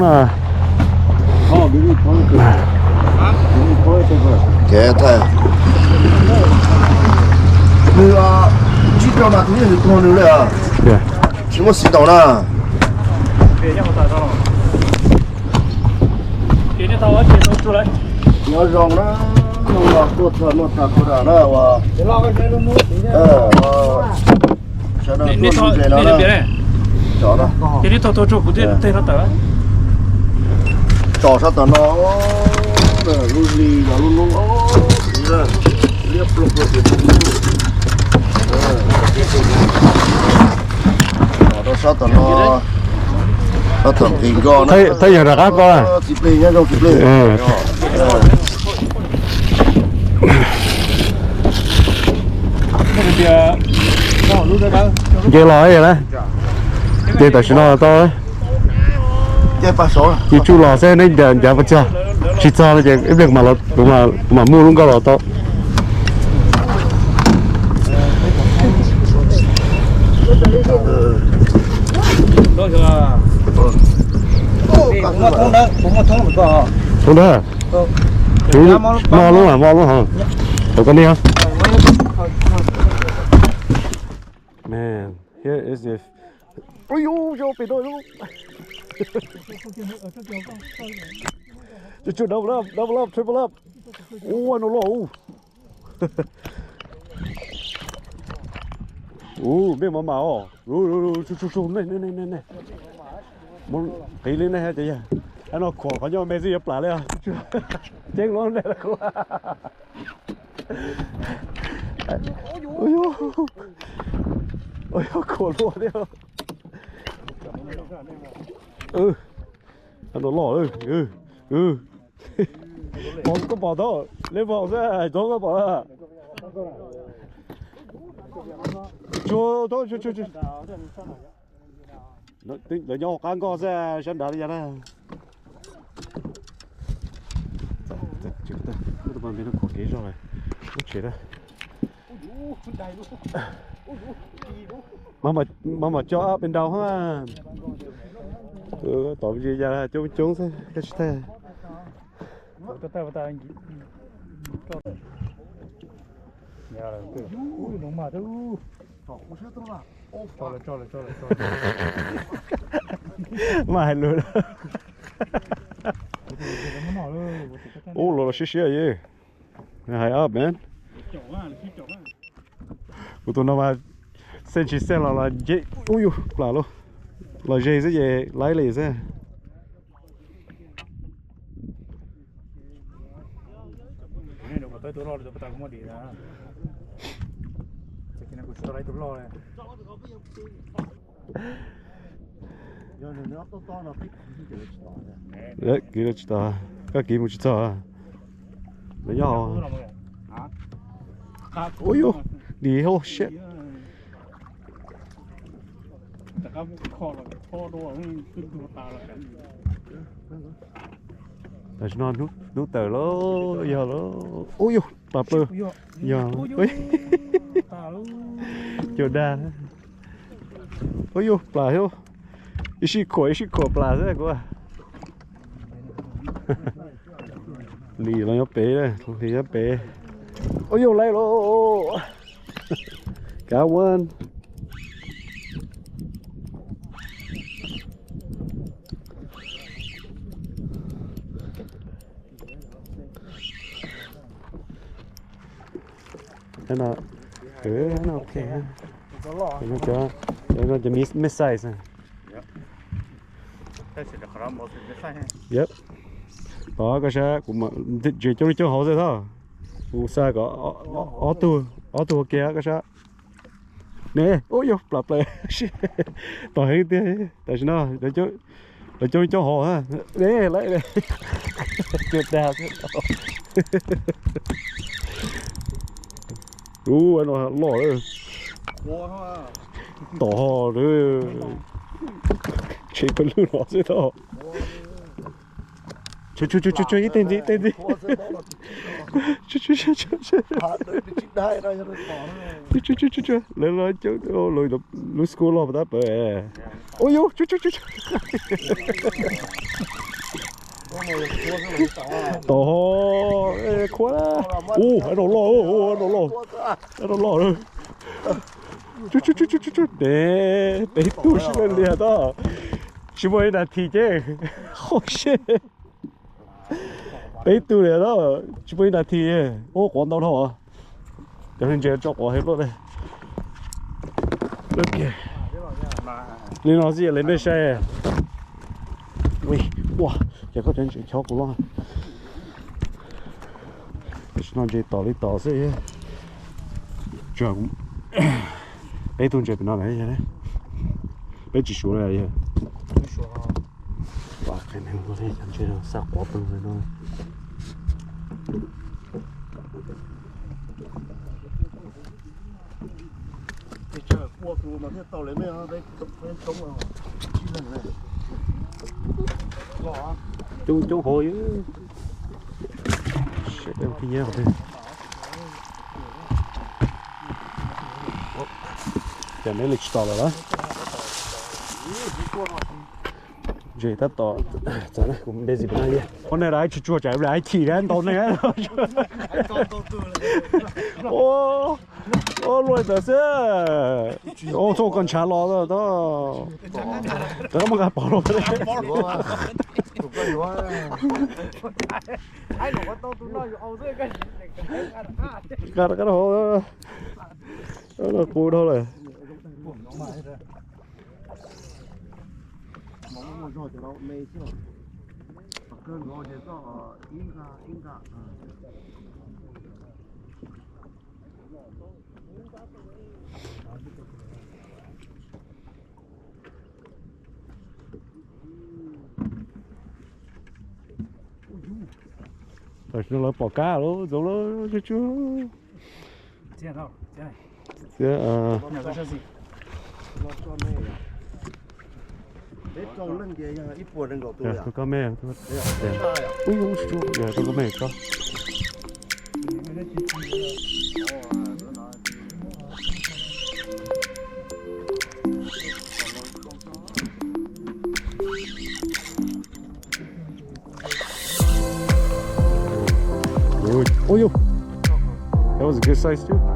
nè kẻ thay như chỉ cho mà thứ gì con nữa à chỉ có xịt đầu nè nó rong nó là cột nó tạt cột nó và sao nó cột gì nó chó đó cái đi thâu chụp của thế nó tới chó sao tao nó luôn đi và luôn liệp lục nó sao tao nó thầm tình con thấy giờ là các con à chụp lên nhá không chụp lên chơi lòi vậy đấy chơi tại sao nó to đấy chơi ba số chỉ chú lò xe nên giờ giờ vẫn chưa chỉ cho là cái việc mà nó mà mua luôn có lò to đôi chưa cũng mà thông được có không đó chú mo luôn hả đâu có đi không man here is the ôi呦cho bị đôi luôn chú double up triple up ô nó lỗ biết mà màu chú này muốn tí lên này hả chị anh nó khổ có nhau Messi ấp lại đấy à chết luôn đây là cô ôi khổ luôn đấy anh nó lỏ bỏ có bỏ đó lên bỏ ra đó có bỏ ra cho nó tính là nhau cán co ra chân đá đi ra đây chúng ta nó bằng bên nó có kế rồi nó chết đấy mà cho bên đầu ha tỏ gì ra chúng thế cái thế ta nhà là cái đúng mà đâu cho mà luôn lô xí vậy hay up man của tôi nó mà sen chỉ sen là dễ ui là luôn là dễ thế gì lấy lì thế tôi lo được tao không đi ra cái này cũng lấy tôi lo này đấy kia là ta các kia một chút à lấy nhau ôi yo đi hô shit cái kho là kho đồ cứ đồ ta là tại nó nút tờ lố giờ lố ôi yo bà bơ giờ ôi chờ đa ôi yo bà hiếu ishi khổ bà thế cô à lì nó nhóc bé đây lì nhóc bé ôi yo lấy lố cảm ơn thế nào nó ok nó cho miss size nè yep đó cái xe cũng mà chỉ cho họ rồi thôi cũng xe có auto kia cái xe nè ôi yo bập lại tao thấy thế tại sao nó để cho họ ha nè lấy đây tuyệt đẹp anh nó lỏ rồi tỏ rồi chỉ có lưu nó thôi thôi Chú, ít tên gì? Chú. Đây đây Chú. Lên chú, lùi school rồi đó bè. Ôi yo, chú. Tổ, khóa đó. Anh đồ lo rồi. Chú. Để tu sĩ lên liền đó. Chỉ mới là thì chứ. Oh shit. Để tu liền đó. Chỉ mới là thì. Quán đâu thôi à. Để hình chế cho quả hết luôn đây. Ok. Lên nó gì lên đây xe. Ui, wow, giờ có chuyện chó của nó. Nó chỉ tỏ xe. Chờ cũng. Bé tuần chơi bên nào này vậy? Bé chỉ số này vậy. Wow, cái này có thể chẳng chơi được sao quá bự rồi nó. chờ qua tù mà cái tàu lấy mấy đấy sống rồi. Chú hồi shit em khi nhớ rồi. Giờ này lịch tỏ rồi đó. Giờ ta tỏ, giờ này cũng bây giờ bên này. Hôm nay lại chua chạy lại chỉ ra tàu này. Ô, rồi đó chứ. Ô, tôi còn trả lo đó đó. Đó mà gặp bỏ rồi. Cái đó nó cùi thôi rồi. rồi thì nó mê chứ cơn rồi thì nó inga rồi nó bỏ cá luôn rồi nó chú Thế nào? Thế này. Thế Cái gì? nó cho mê để trâu lên kìa ít buồn đừng đổ tôi à tôi có mẹ tôi ui chú giờ tôi có mẹ có ôi that was a good size too.